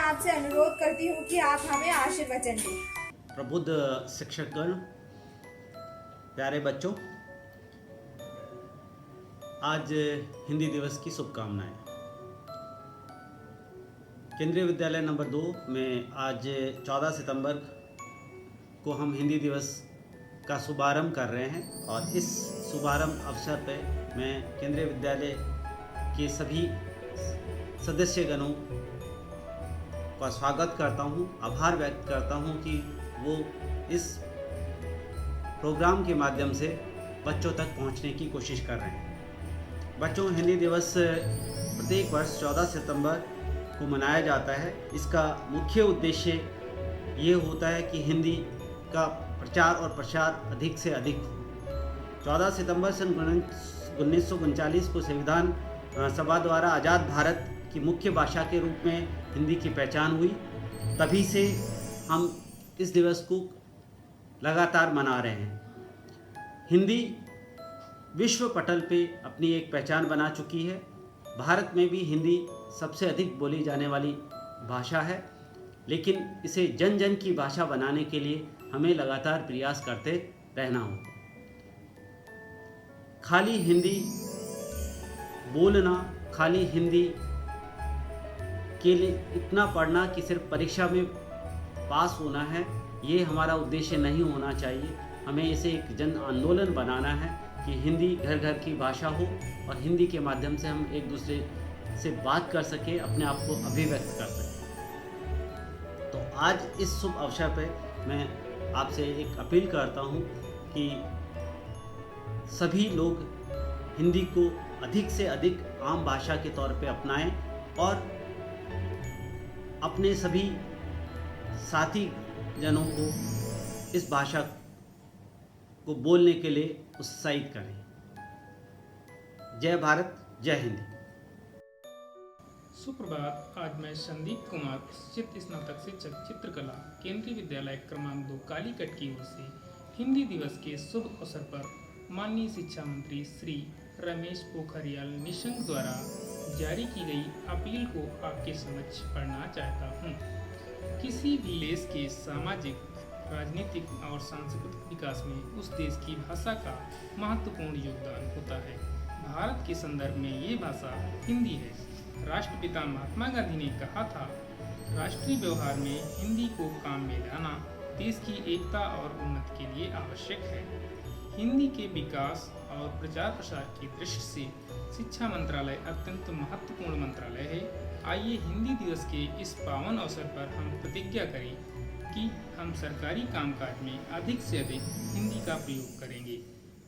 आपसे अनुरोध करती हूँ कि आप हमें आशीर्वचन दें। प्रबुद्ध शिक्षकगण, प्यारे बच्चों, आज हिंदी दिवस की शुभकामनाएं। केंद्रीय विद्यालय नंबर 2 में आज 14 सितंबर को हम हिंदी दिवस का शुभारंभ कर रहे हैं और इस शुभारंभ अवसर पर मैं केंद्रीय विद्यालय के सभी सदस्यगणों का स्वागत करता हूं, आभार व्यक्त करता हूं कि वो इस प्रोग्राम के माध्यम से बच्चों तक पहुंचने की कोशिश कर रहे हैं। बच्चों, हिंदी दिवस प्रत्येक वर्ष 14 सितंबर को मनाया जाता है। इसका मुख्य उद्देश्य ये होता है कि हिंदी का प्रचार और प्रसार अधिक से अधिक हो। 14 सितंबर सन 1939 को संविधान सभा द्वारा आज़ाद भारत की मुख्य भाषा के रूप में हिंदी की पहचान हुई। तभी से हम इस दिवस को लगातार मना रहे हैं। हिंदी विश्व पटल पे अपनी एक पहचान बना चुकी है। भारत में भी हिंदी सबसे अधिक बोली जाने वाली भाषा है, लेकिन इसे जन जन की भाषा बनाने के लिए हमें लगातार प्रयास करते रहना होगा। खाली हिंदी बोलना, खाली हिंदी के लिए इतना पढ़ना कि सिर्फ परीक्षा में पास होना है, ये हमारा उद्देश्य नहीं होना चाहिए। हमें इसे एक जन आंदोलन बनाना है कि हिंदी घर घर की भाषा हो और हिंदी के माध्यम से हम एक दूसरे से बात कर सकें, अपने आप को अभिव्यक्त कर सकें। तो आज इस शुभ अवसर पर मैं आपसे एक अपील करता हूँ कि सभी लोग हिंदी को अधिक से अधिक आम भाषा के तौर पे अपनाएं और अपने सभी साथी जनों को इस भाषा को बोलने के लिए उत्साहित करें। जय भारत, जय हिंद। सुप्रभात। आज मैं संदीप कुमार, प्रशिक्षित स्नातक शिक्षक चित्रकला, केंद्रीय विद्यालय क्रमांक 2 कालीकट की ओर से हिंदी दिवस के शुभ अवसर पर माननीय शिक्षा मंत्री श्री रमेश पोखरियाल निशंक द्वारा जारी की गई अपील को आपके समक्ष पढ़ना चाहता हूँ। किसी भी देश के सामाजिक, राजनीतिक और सांस्कृतिक विकास में उस देश की भाषा का महत्वपूर्ण योगदान होता है। भारत के संदर्भ में ये भाषा हिंदी है। राष्ट्रपिता महात्मा गांधी ने कहा था, राष्ट्रीय व्यवहार में हिंदी को काम में लाना देश की एकता और उन्नति के लिए आवश्यक है। हिंदी के विकास और प्रचार प्रसार की दृष्टि से शिक्षा मंत्रालय अत्यंत महत्वपूर्ण मंत्रालय है। आइए हिंदी दिवस के इस पावन अवसर पर हम प्रतिज्ञा करें कि हम सरकारी कामकाज में अधिक से अधिक हिंदी का प्रयोग करेंगे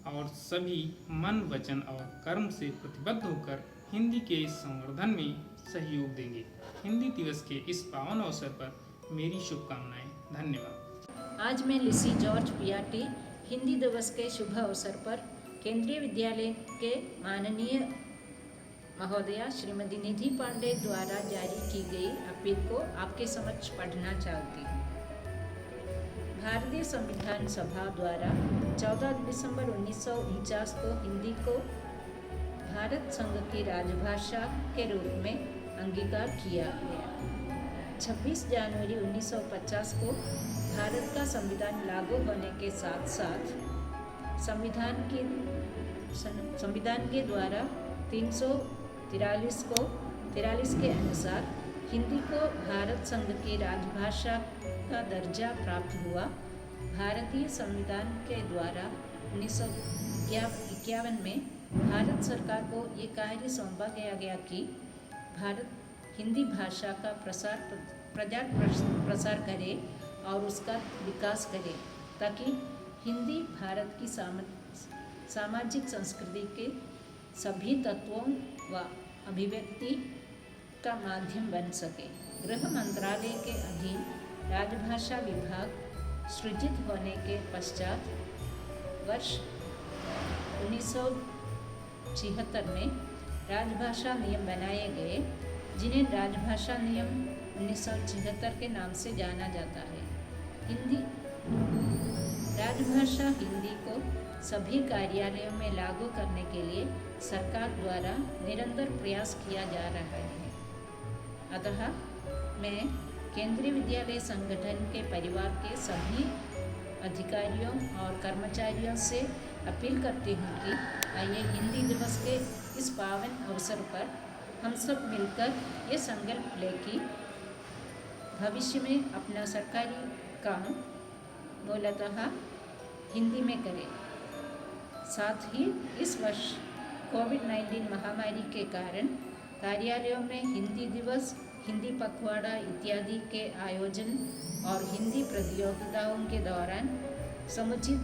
और सभी मन, वचन और कर्म से प्रतिबद्ध होकर हिंदी के संवर्धन में सहयोग देंगे। हिंदी दिवस के इस पावन अवसर पर मेरी शुभकामनाएं। धन्यवाद। आज मैं लिसी जॉर्ज पियाटी हिंदी दिवस के शुभ अवसर पर केंद्रीय विद्यालय के माननीय महोदया श्रीमती निधि पांडे द्वारा जारी की गई अपील को आपके समक्ष पढ़ना चाहती हूँ। भारतीय संविधान सभा द्वारा 14 दिसंबर 1949 को हिंदी को भारत संघ की राजभाषा के रूप में अंगीकार किया गया। 26 जनवरी 1950 को भारत का संविधान लागू होने के साथ साथ संविधान के द्वारा 343 के अनुसार हिंदी को भारत संघ की राजभाषा का दर्जा प्राप्त हुआ। भारतीय संविधान के द्वारा 1951 में भारत सरकार को ये कार्य सौंपा गया कि भारत हिंदी भाषा का प्रसार करे और उसका विकास करे, ताकि हिंदी भारत की सामाजिक संस्कृति के सभी तत्वों व अभिव्यक्ति का माध्यम बन सके। गृह मंत्रालय के अधीन राजभाषा विभाग सृजित होने के पश्चात वर्ष 1976 में राजभाषा नियम बनाए गए, जिन्हें राजभाषा नियम 1976 के नाम से जाना जाता है। राजभाषा हिंदी को सभी कार्यालयों में लागू करने के लिए सरकार द्वारा निरंतर प्रयास किया जा रहा है। अतः मैं केंद्रीय विद्यालय संगठन के परिवार के सभी अधिकारियों और कर्मचारियों से अपील करती हूँ कि आइए हिंदी दिवस के इस पावन अवसर पर हम सब मिलकर ये संकल्प लें कि भविष्य में अपना सरकारी काम मूलतः हिंदी में करें। साथ ही इस वर्ष कोविड-19 महामारी के कारण कार्यालयों में हिंदी दिवस, हिंदी पखवाड़ा इत्यादि के आयोजन और हिंदी प्रतियोगिताओं के दौरान समुचित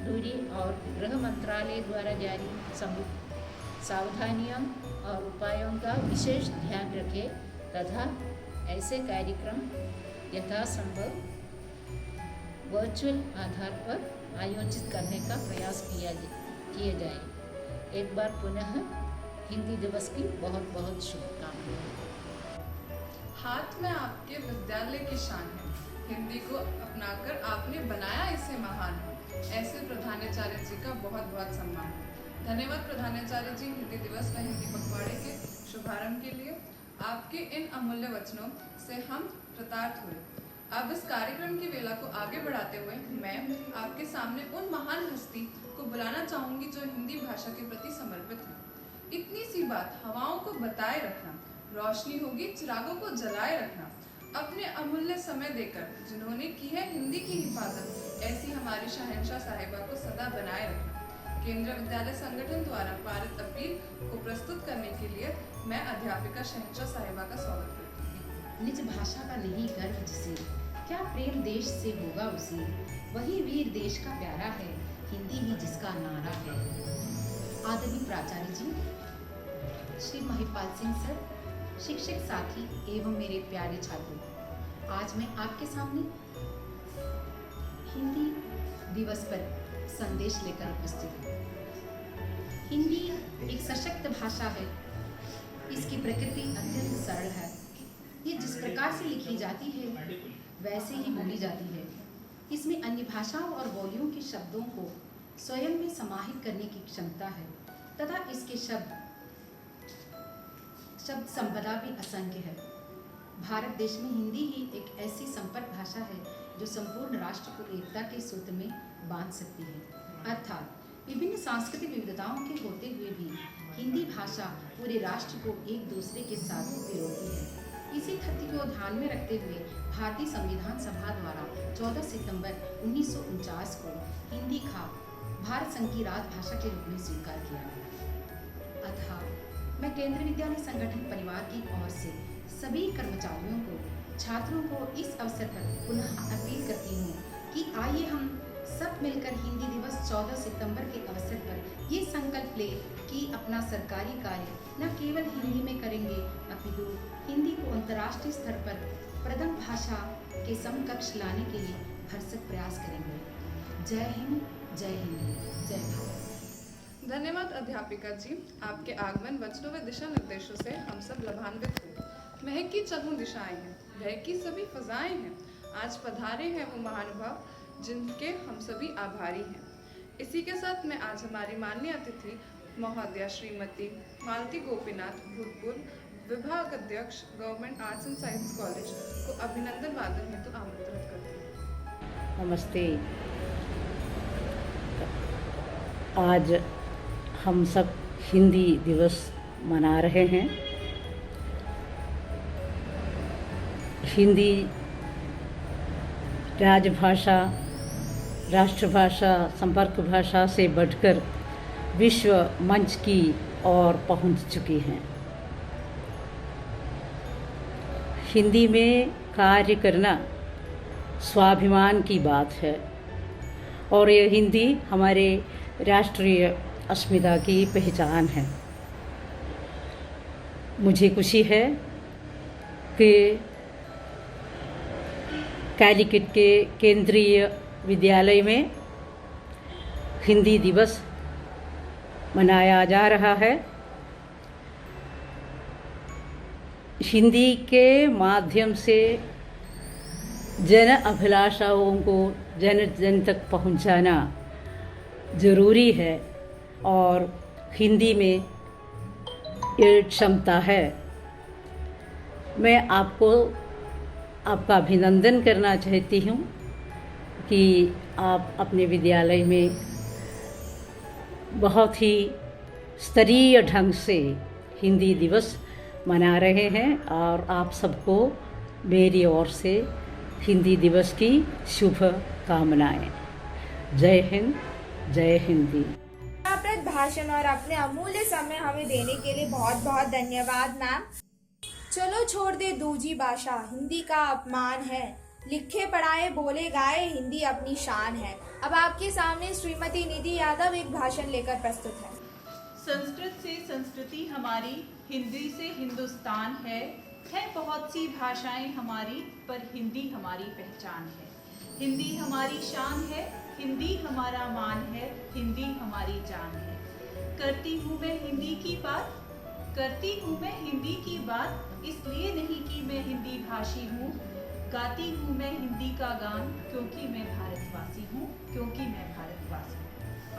दूरी और गृह मंत्रालय द्वारा जारी सावधानियों और उपायों का विशेष ध्यान रखें तथा ऐसे कार्यक्रम यथासंभव वर्चुअल आधार पर आयोजित करने का प्रयास किए जाए। एक बार पुनः हिंदी दिवस की बहुत बहुत शुभकामनाएं। हाथ में आपके विद्यालय की शान है, हिंदी को अपनाकर आपने बनाया इसे महान। ऐसे प्रधानाचार्य जी का बहुत बहुत सम्मान। धन्यवाद प्रधानाचार्य जी, हिंदी दिवस व हिंदी पखवाड़े के शुभारंभ के लिए। आपके इन अमूल्य वचनों से हम कृतार्थ हुए। अब इस कार्यक्रम की वेला को आगे बढ़ाते हुए मैं आपके सामने उन महान हस्ती को बुलाना चाहूंगी जो हिंदी भाषा के प्रति समर्पित है। इतनी सी बात हवाओं को बताए रखना, रोशनी होगी चिरागों को जलाए रखना, अपने अमूल्य समय देकर जिन्होंने की है हिंदी की हिफाजत, ऐसी हमारी शहंशाह साहिबा को सदा बनाए रखना। केंद्रीय विद्यालय संगठन द्वारा पारित अपील को प्रस्तुत करने के लिए मैं अध्यापिका शहंशाह साहिबा का स्वागत करती हूँ। निज भाषा का नहीं गर्व जिसे, क्या प्रेम देश से होगा उसे, वही वीर देश का प्यारा है, हिंदी ही जिसका नारा है। आदरणीय प्राचार्य जी, श्री महिपाल सिंह सर, शिक्षक साथी एवं मेरे प्यारे छात्रों, आज मैं आपके सामने हिंदी दिवस पर संदेश लेकर उपस्थित हूँ। हिंदी एक सशक्त भाषा है, इसकी प्रकृति अत्यंत सरल है। ये जिस प्रकार से लिखी जाती है वैसे ही बोली जाती है। इसमें अन्य भाषाओं और बोलियों के शब्दों को स्वयं में समाहित करने की क्षमता है तथा इसके शब्द संपदा भी असंख्य है। भारत देश में हिंदी ही एक ऐसी संपर्क भाषा है जो संपूर्ण राष्ट्र को एकता के सूत्र में बांध सकती है। अर्थात विभिन्न सांस्कृतिक विविधताओं के होते हुए भी हिंदी भाषा पूरे राष्ट्र को एक दूसरे के साथ पिरोती है। इसी तथ्य को ध्यान में रखते हुए भारतीय संविधान सभा द्वारा 14 सितंबर 1949 को हिंदी का भारत संघ की राजभाषा के रूप में स्वीकार किया गया। अतः मैं केंद्रीय विद्यालय संगठन परिवार की ओर से सभी कर्मचारियों को, छात्रों को इस अवसर पर पुनः अपील करती हूँ कि आइए हम सब मिलकर हिंदी दिवस 14 सितंबर के अवसर पर ये संकल्प ले कि अपना सरकारी कार्य न केवल हिंदी में करेंगे अपितु हिंदी को अंतर्राष्ट्रीय स्तर पर प्रथम भाषा के समकक्ष लाने के लिए भरसक प्रयास करेंगे। जय हिंद, जय हिंद, जय भारत। धन्यवाद अध्यापिका जी, आपके आगमन, वचनों व दिशा निर्देशों से हम सब लाभान्वित हुए। महक की चहुं दिशाएं हैं, भय की सभी फजाएं हैं। आज पधारे हैं वो महानुभाव जिनके हम सभी आभारी हैं। इसी के साथ मैं आज हमारी माननीय अतिथि महोदया श्रीमती मालती गोपीनाथ, भूतपूर्व विभाग अध्यक्ष, government arts and science college को अभिनंदन वादन हेतु आमंत्रित करती हूँ। नमस्ते। आज हम सब हिंदी दिवस मना रहे हैं। हिंदी राजभाषा, राष्ट्रभाषा, संपर्क भाषा से बढ़कर विश्व मंच की ओर पहुंच चुकी हैं। हिंदी में कार्य करना स्वाभिमान की बात है और ये हिंदी हमारे राष्ट्रीय अस्मिता की पहचान है। मुझे खुशी है कि कैलिकट के केंद्रीय विद्यालय में हिंदी दिवस मनाया जा रहा है। हिंदी के माध्यम से जन अभिलाषाओं को जन जन तक पहुंचाना ज़रूरी है और हिंदी में ये क्षमता है। मैं आपको आपका अभिनंदन करना चाहती हूँ कि आप अपने विद्यालय में बहुत ही स्तरीय ढंग से हिंदी दिवस मना रहे हैं और आप सबको मेरी ओर से हिंदी दिवस की शुभकामनाएं। जय हिंद, जय हिंदी। प्रद भाषण और अपने अमूल्य समय हमें देने के लिए बहुत बहुत धन्यवाद मैम। चलो छोड़ दे दूजी भाषा, हिंदी का अपमान है, लिखे पढ़ाए बोले गाए हिंदी अपनी शान है। अब आपके सामने श्रीमती निधि यादव एक भाषण लेकर प्रस्तुत है। संस्कृत से संस्कृति हमारी, हिंदी से हिंदुस्तान है बहुत सी भाषाएं हमारी, पर हिंदी हमारी पहचान है। हिंदी हमारी शान है, हिंदी हमारा मान है, हिंदी हमारी जान है। करती हूँ मैं हिंदी की बात, करती हूँ मैं हिंदी की बात, इसलिए नहीं कि मैं हिंदी भाषी हूँ। गाती हूँ मैं हिंदी का गान, क्योंकि मैं भारतवासी हूँ, क्योंकि मैं भारतवासी हूँ।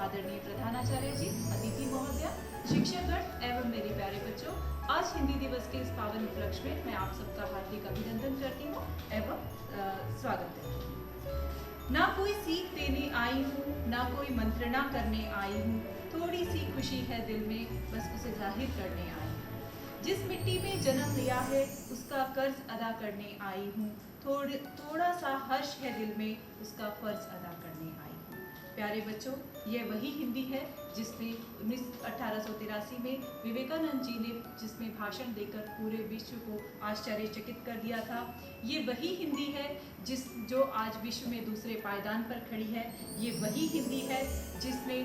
आदरणीय प्रधानाचार्य जी, अतिथि महोदया, शिक्षकगण एवं मेरे प्यारे बच्चों, आज हिंदी दिवस के इस पावन उपलक्ष्य में मैं आप सबका हार्दिक अभिनंदन करती हूँ एवं स्वागत करती हूँ। ना कोई सीख देने आई हूँ, ना कोई मंत्रणा करने आई हूँ, थोड़ी सी खुशी है दिल में, बस उसे जाहिर करने आई हूँ। जिस मिट्टी में जन्म लिया है उसका कर्ज अदा करने आई हूँ, थोड़ा सा हर्ष है दिल में, उसका फर्ज अदा करने आई हूँ। प्यारे बच्चों, यह वही हिंदी है जिसने 1883 में विवेकानंद जी ने जिसमें भाषण देकर पूरे विश्व को आश्चर्यचकित कर दिया था। ये वही हिंदी है जो आज विश्व में दूसरे पायदान पर खड़ी है। ये वही हिंदी है जिसने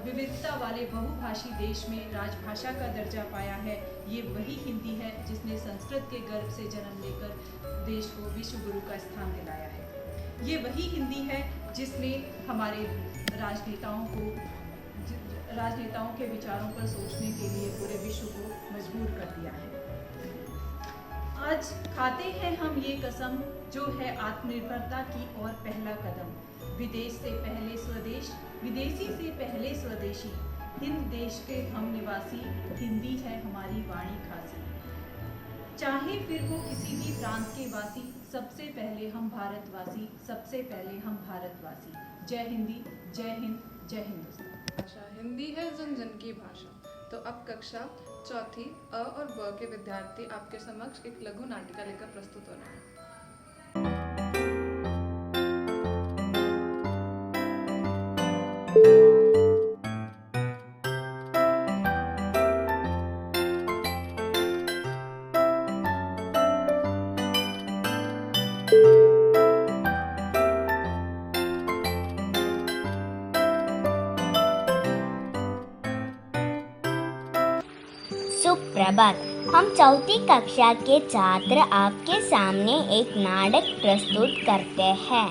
विविधता वाले बहुभाषी देश में राजभाषा का दर्जा पाया है। ये वही हिंदी है जिसने संस्कृत के गर्भ से जन्म लेकर देश को विश्व गुरु का स्थान दिलाया है। ये वही हिंदी है जिसने हमारे राजनेताओं के विचारों पर सोचने के लिए पूरे विश्व को मजबूर कर दिया है। आज खाते हैं हम ये कसम, जो है आत्मनिर्भरता की ओर पहला कदम। विदेश से पहले स्वदेश, विदेशी से पहले स्वदेशी, हिंद देश के हम निवासी, हिंदी है हमारी वाणी खासी। चाहे फिर हो किसी भी प्रांत के वासी, सबसे पहले हम भारतवासी, सबसे पहले हम भारतवासी। जय हिंदी, जय हिंद, जय हिंदुस्तान। भाषा हिंदी है जन जन की भाषा। तो अब कक्षा चौथी अ और ब के विद्यार्थी आपके समक्ष एक लघु नाटिका लेकर प्रस्तुत हो रहे हैं। सुप्रभात। हम चौथी कक्षा के छात्र आपके सामने एक नाटक प्रस्तुत करते हैं।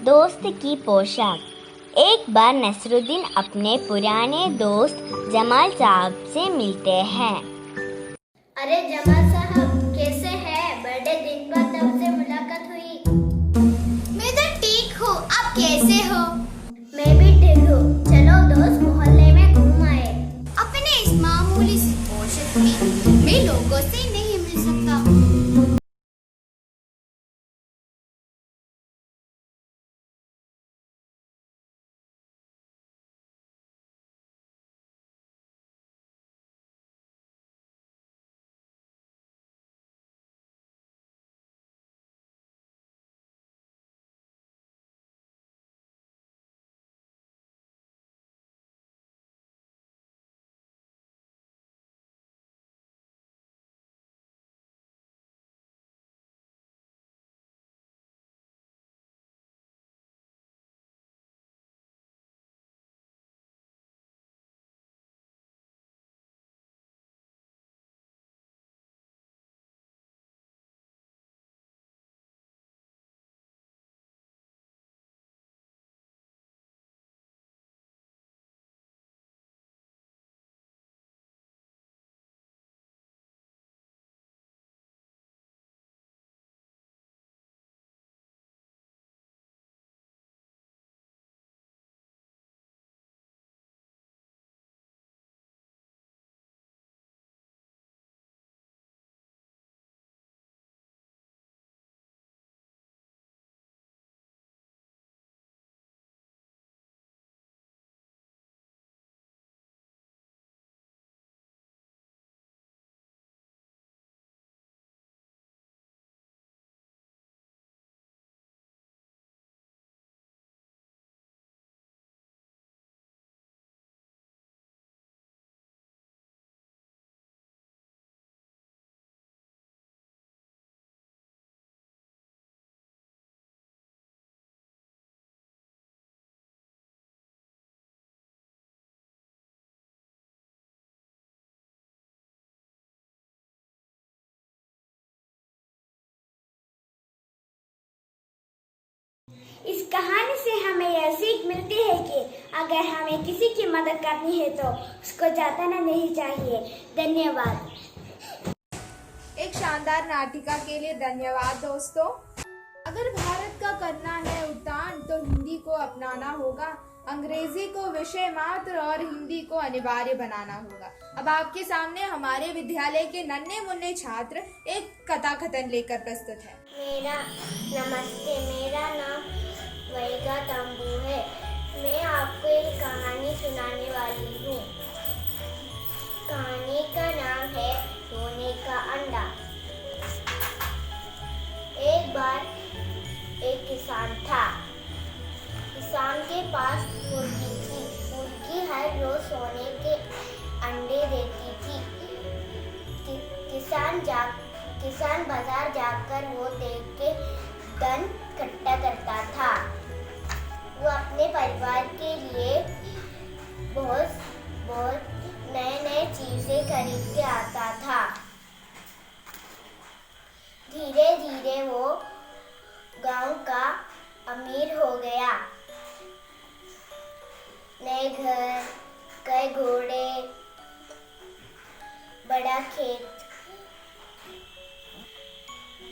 दोस्त की पोशाक। एक बार नसरुद्दीन अपने पुराने दोस्त जमाल साहब से मिलते हैं। अरे जमाल साहब, कैसे हैं? बड़े दिन बाद आपसे मुलाकात हुई। मैं तो ठीक हूँ, आप कैसे हो? मैं भी ठीक हूँ। चलो दोस्त मोहल्ले में घूम आए। अपने इस मामूली सी पोशाक में मैं लोगों से नहीं मिल सकता। कहानी से हमें यह सीख मिलती है कि अगर हमें किसी की मदद करनी है तो उसको जताना नहीं चाहिए। धन्यवाद। एक शानदार नाटिका के लिए धन्यवाद दोस्तों। अगर भारत का करना है उत्थान तो हिंदी को अपनाना होगा, अंग्रेजी को विषय मात्र और हिंदी को अनिवार्य बनाना होगा। अब आपके सामने हमारे विद्यालय के नन्हे मुन्ने छात्र एक कथा कथन लेकर प्रस्तुत है। नमस्ते, मेरा नाम वैगा तंबू है। मैं आपको एक कहानी सुनाने वाली हूँ। कहानी का नाम है सोने का अंडा। एक बार एक किसान था। किसान के पास मुर्गी थी। मुर्गी हर रोज सोने के अंडे देती थी। किसान बाजार जाकर वो देख के धन इकट्ठा करता था। वो अपने परिवार के लिए बहुत नए चीजें खरीद के आता था। धीरे धीरे वो गांव का अमीर हो गया। नए घर, कई घोड़े, बड़ा खेत,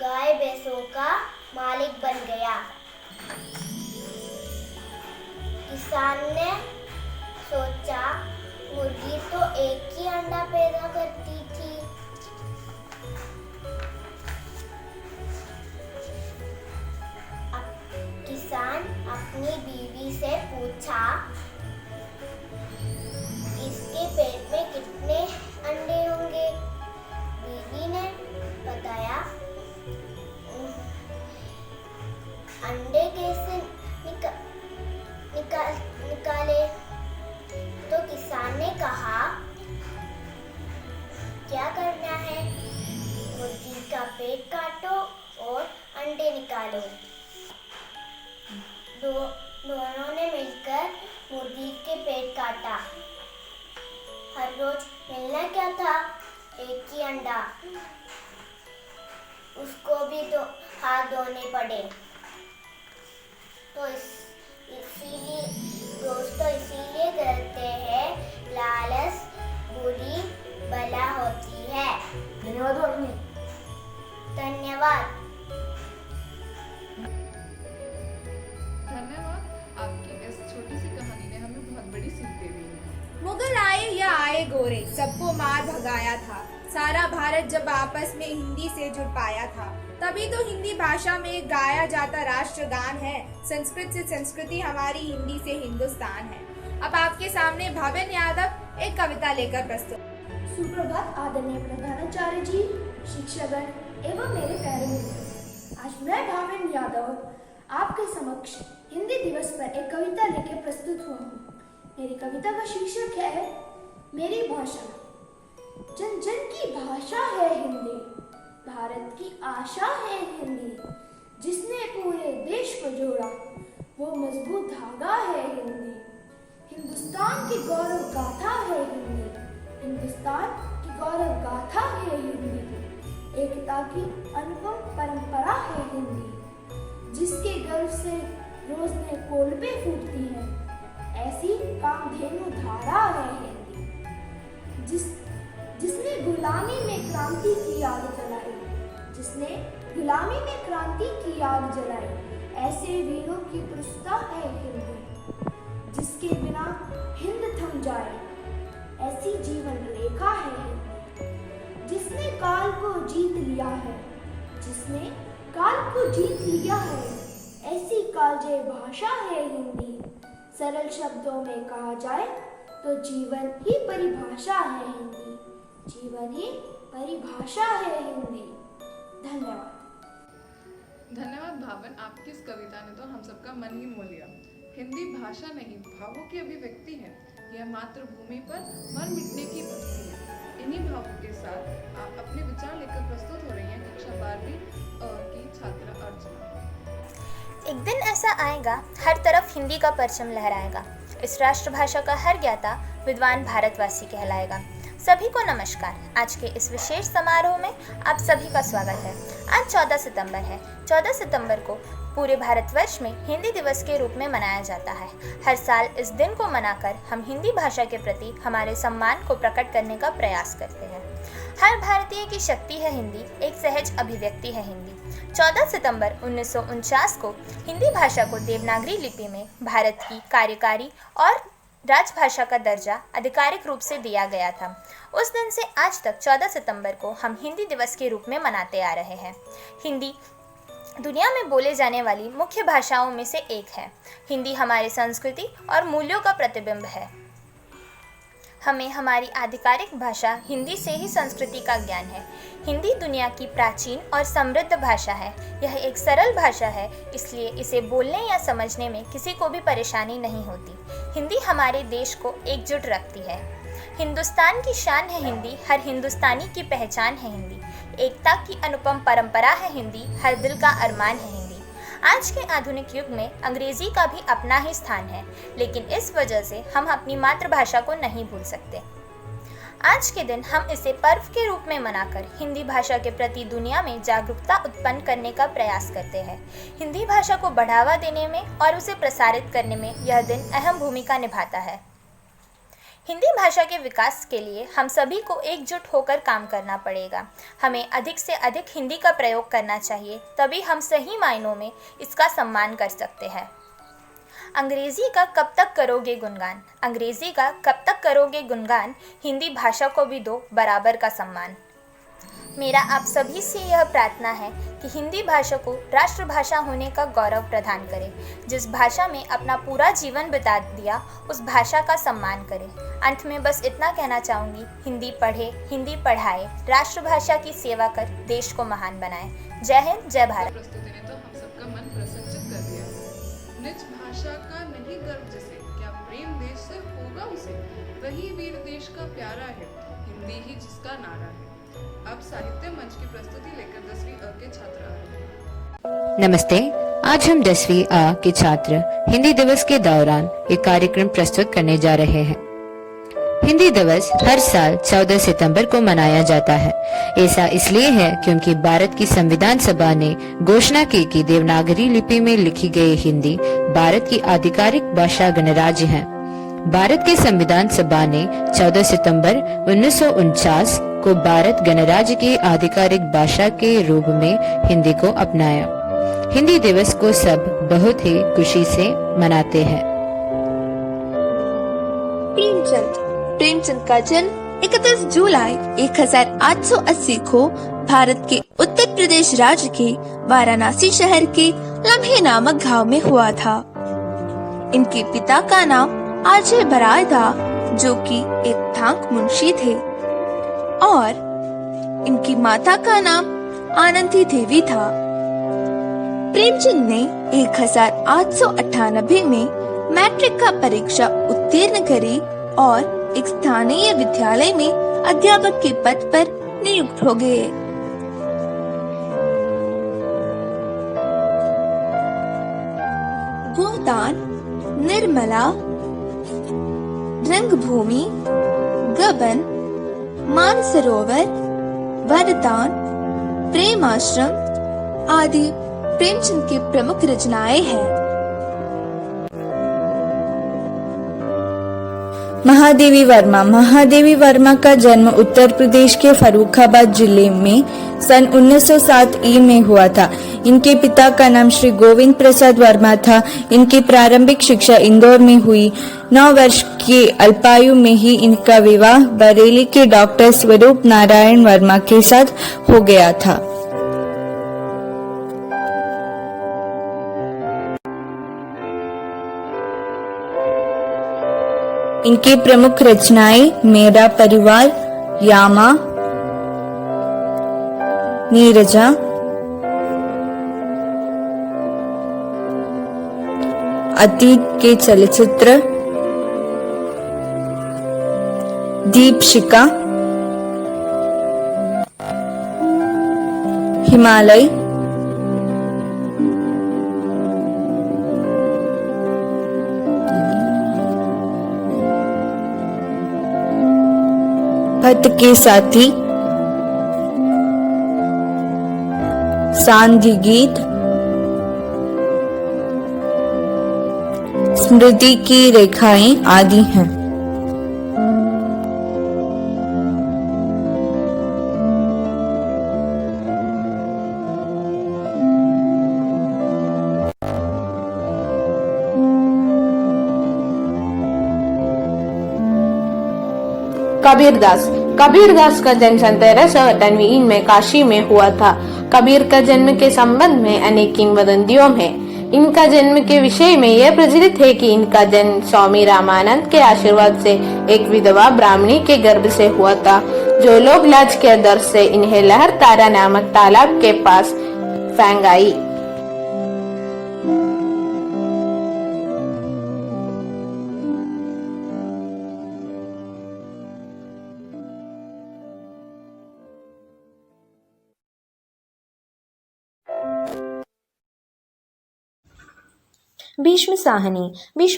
गाय भैंसों का मालिक बन गया। किसान ने सोचा मुर्गी तो एक ही अंडा पैदा करती थी। किसान अपनी बीवी से पूछा, इसके पेट में कितने अंडे होंगे? बीवी ने बताया, अंडे कैसे निकाले? तो किसान ने कहा, क्या करना है? मुर्गी का पेट काटो और अंडे निकालो। दोनों ने मिलकर मुर्गी के पेट काटा। हर रोज मिलना क्या था? एक ही अंडा। उसको भी हाथ धोने पड़े। तो इसीलिए दोस्तों, इसीलिए कहते हैं लालच बुरी बला होती है। धन्यवाद। धन्यवाद। आपकी इस छोटी सी कहानी ने हमें बहुत बड़ी सीख दे दी है। मुगल आए या आए गोरे, सबको मार भगाया था। सारा भारत जब आपस में हिंदी से जुड़ पाया था, तभी तो हिंदी भाषा में गाया जाता राष्ट्रगान है, संस्कृत से संस्कृति हमारी, हिंदी से हिंदुस्तान है। अब आपके सामने भावन यादव एक कविता लेकर प्रस्तुत। सुप्रभात आदरणीय प्रधानाचार्य जी, शिक्षकगण एवं मेरे प्यारे मित्र। आज मैं भावन यादव आपके समक्ष हिंदी दिवस पर एक कविता लेकर प्रस्तुत हुआ हूँ। मेरी कविता का शीर्षक है मेरी भाषा। जन जन की भाषा है हिंदी, भारत की आशा है हिंदी। जिसने पूरे देश को जोड़ा वो मजबूत धागा है हिंदी। हिंदुस्तान की गौरव गाथा है हिंदी, हिंदुस्तान की गौरव गाथा है हिंदी। एकता की अनुपम परंपरा है हिंदी, जिसके गर्व से रोज नए कोलबे फूटती है, ऐसी कामधेनु धारा है हिंदी। जिसने गुलामी में क्रांति की आग जलाई, जिसने गुलामी में क्रांति की आग जलाई, ऐसे वीरों की पुरुषता है हिंदी। जिसके बिना हिंद थम जाए, ऐसी जीवन रेखा है हिंदी। जिसने काल को जीत लिया है, जिसने काल को जीत लिया है, ऐसी कालजयी भाषा है हिंदी। सरल शब्दों में कहा जाए तो जीवन ही परिभाषा है हिंदी, जीवन ही परिभाषा है हिंदी। धन्यवाद। धन्यवाद भावन, आपकी इस कविता ने तो हम सबका मन ही मोह लिया। हिंदी भाषा नहीं, भावों की अभिव्यक्ति है। यह मातृभूमि पर मर मिटने की भक्ति है। इन्हीं भावों के साथ आप अपने विचार लेकर प्रस्तुत हो रही हैं कक्षा 12वीं की छात्रा अर्चना। एक दिन ऐसा आएगा, हर तरफ हिंदी का परचम लहराएगा। इस राष्ट्रभाषा का हर ज्ञाता विद्वान भारतवासी कहलाएगा। सभी को नमस्कार। आज के इस विशेष समारोह में आप सभी का स्वागत है। आज 14 सितंबर है। 14 सितंबर को पूरे भारतवर्ष में हिंदी दिवस के रूप में मनाया जाता है। हर साल इस दिन को मनाकर हम हिंदी भाषा के प्रति हमारे सम्मान को प्रकट करने का प्रयास करते हैं। हर भारतीय की शक्ति है हिंदी, एक सहज अभिव्यक्ति है हिंदी। 14 सितंबर 1949 को हिंदी भाषा को देवनागरी लिपि में भारत की कार्यकारी और राजभाषा का दर्जा आधिकारिक रूप से दिया गया था। उस दिन से आज तक 14 सितंबर को हम हिंदी दिवस के रूप में मनाते आ रहे हैं। हिंदी दुनिया में बोले जाने वाली मुख्य भाषाओं में से एक है। हिंदी हमारी संस्कृति और मूल्यों का प्रतिबिंब है। हमें हमारी आधिकारिक भाषा हिंदी से ही संस्कृति का ज्ञान है। हिंदी दुनिया की प्राचीन और समृद्ध भाषा है। यह एक सरल भाषा है, इसलिए इसे बोलने या समझने में किसी को भी परेशानी नहीं होती। हिंदी हमारे देश को एकजुट रखती है। हिंदुस्तान की शान है हिंदी, हर हिंदुस्तानी की पहचान है हिंदी। एकता की अनुपम परंपरा है हिंदी, हर दिल का अरमान है हिंदी। आज के आधुनिक युग में अंग्रेजी का भी अपना ही स्थान है, लेकिन इस वजह से हम अपनी मातृभाषा को नहीं भूल सकते। आज के दिन हम इसे पर्व के रूप में मनाकर हिंदी भाषा के प्रति दुनिया में जागरूकता उत्पन्न करने का प्रयास करते हैं। हिंदी भाषा को बढ़ावा देने में और उसे प्रसारित करने में यह दिन अहम भूमिका निभाता है। हिंदी भाषा के विकास के लिए हम सभी को एकजुट होकर काम करना पड़ेगा। हमें अधिक से अधिक हिंदी का प्रयोग करना चाहिए, तभी हम सही मायनों में इसका सम्मान कर सकते हैं। अंग्रेजी का कब तक करोगे गुणगान, अंग्रेजी का कब तक करोगे गुणगान, हिंदी भाषा को भी दो बराबर का सम्मान। मेरा आप सभी से यह प्रार्थना है कि हिंदी भाषा को राष्ट्रभाषा होने का गौरव प्रदान करें। जिस भाषा में अपना पूरा जीवन बिता दिया, उस भाषा का सम्मान करें। अंत में बस इतना कहना चाहूँगी, हिंदी पढ़े, हिंदी पढ़ाए, राष्ट्रभाषा की सेवा कर देश को महान बनाए। जय हिंद, जय भारत। प्रस्तुति ने तो हम सबका मन प्रसन्नचित्त कर दिया। निज भाषा का नहीं गर्व जिसे, क्या प्रेम देश से होगा उसे, वही वीर देश का प्यारा है, हिंदी ही जिसका नारा है। अब साहित्य मंच की प्रस्तुति लेकर 10वीं अ के छात्र आ रहे हैं। नमस्ते, आज हम 10वीं अ के छात्र हिंदी दिवस के दौरान एक कार्यक्रम प्रस्तुत करने जा रहे हैं। हिंदी दिवस हर साल 14 सितंबर को मनाया जाता है। ऐसा इसलिए है क्योंकि भारत की संविधान सभा ने घोषणा की कि देवनागरी लिपि में लिखी गई हिंदी भारत की आधिकारिक भाषा गणराज्य है। भारत के संविधान सभा ने 14 सितंबर 1949 को भारत गणराज्य की आधिकारिक भाषा के रूप में हिंदी को अपनाया। हिंदी दिवस को सब बहुत ही खुशी से मनाते हैं। प्रेमचंद का जन्म 31 जुलाई 1880 को भारत के उत्तर प्रदेश राज्य के वाराणसी शहर के लम्हे नामक गांव में हुआ था। इनके पिता का नाम अजय बराय था, जो कि एक डाक मुंशी थे, और इनकी माता का नाम आनंदी देवी था। प्रेमचंद ने 1898 में मैट्रिक का परीक्षा उत्तीर्ण करी और एक स्थानीय विद्यालय में अध्यापक के पद पर नियुक्त हो गए। गोदान, निर्मला, रंगभूमि, गबन, मानसरोवर, वरदान, प्रेमाश्रम आदि प्रेमचंद की प्रमुख रचनाएं हैं। महादेवी वर्मा का जन्म उत्तर प्रदेश के फर्रुखाबाद जिले में सन 1907 ई में हुआ था। इनके पिता का नाम श्री गोविंद प्रसाद वर्मा था। इनकी प्रारंभिक शिक्षा इंदौर में हुई। 9 वर्ष की अल्पायु में ही इनका विवाह बरेली के डॉक्टर स्वरूप नारायण वर्मा के साथ हो गया था। इनकी प्रमुख रचनाएं मेरा परिवार, यामा, नीरजा, अतीत के चलचित्र, दीपशिखा, हिमालय, भक्त के साथी, सांधी गीत, स्मृति की रेखाएं आदि हैं। कबीरदास का जन्म सन 1398 में काशी में हुआ था। कबीर का जन्म के संबंध में अनेक किंवदंतियों में इनका जन्म के विषय में यह प्रचलित है कि इनका जन्म स्वामी रामानंद के आशीर्वाद से एक विधवा ब्राह्मणी के गर्भ से हुआ था, जो लोग लाज के डर से इन्हें लहर तारा नामक तालाब के पास फेंक आई। भीष्म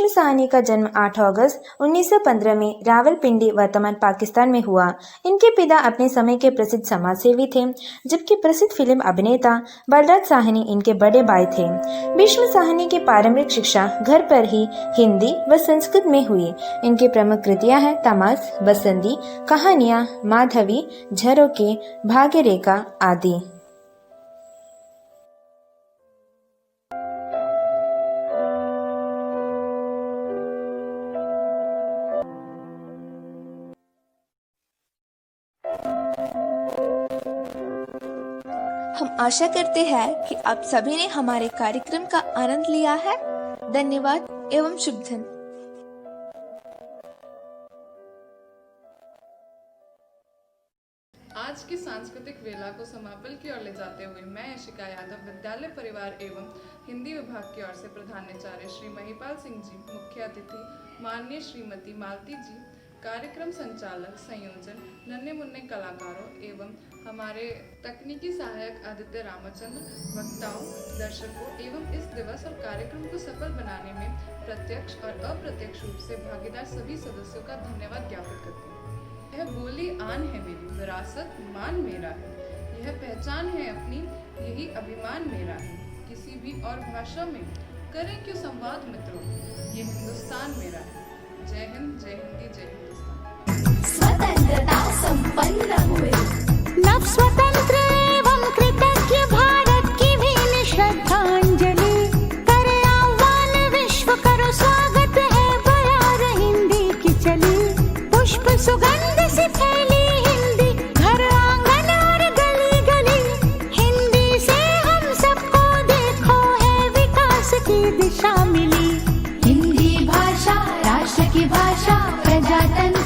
साहनी का जन्म 8 अगस्त 1915 में रावलपिंडी वर्तमान पाकिस्तान में हुआ। इनके पिता अपने समय के प्रसिद्ध समाजसेवी थे, जबकि प्रसिद्ध फिल्म अभिनेता बलराज साहनी इनके बड़े भाई थे। भीष्म साहनी की प्रारंभिक शिक्षा घर पर ही हिंदी व संस्कृत में हुई। इनकी प्रमुख कृतियां हैं तमाश, बसंती, कहानियां, माधवी, झरोखे, भाग्यरेखा आदि। हम आशा करते हैं कि आप सभी ने हमारे कार्यक्रम का आनंद लिया है। धन्यवाद एवं शुभ दिन। आज की सांस्कृतिक वेला को समापन की ओर ले जाते हुए मैं यशिका यादव विद्यालय परिवार एवं हिंदी विभाग की ओर से प्रधानाचार्य श्री महिपाल सिंह जी, मुख्य अतिथि माननीय श्रीमती मालती जी, कार्यक्रम संचालक, संयोजन नन्हे मुन्ने कलाकारों एवं हमारे तकनीकी सहायक आदित्य रामचंद्र, वक्ताओं, दर्शकों एवं इस दिवस और कार्यक्रम को सफल बनाने में प्रत्यक्ष और अप्रत्यक्ष रूप से भागीदार सभी सदस्यों का धन्यवाद ज्ञापित करते हैं। यह बोली आन है मेरी, विरासत मान मेरा है, यह पहचान है अपनी, यही अभिमान मेरा है। किसी भी और भाषा में करें क्यों संवाद मित्रों, ये हिंदुस्तान मेरा है। जय हिंद, जय हिंदी, जय हिंदुस्तान। स्वतंत्रता संपन्न हुए, नव स्वतंत्र एवं कृतज्ञ भारत की भीम श्रद्धांजलि करे आह्वान विश्व करो स्वागत है बयार हिंदी की चली। पुष्प सुगंध से फैली हिंदी घर आंगन और गली गली, हिंदी से हम सबको देखो है विकास की दिशा मिली। हिंदी भाषा राष्ट्र की भाषा, प्रजातंत्र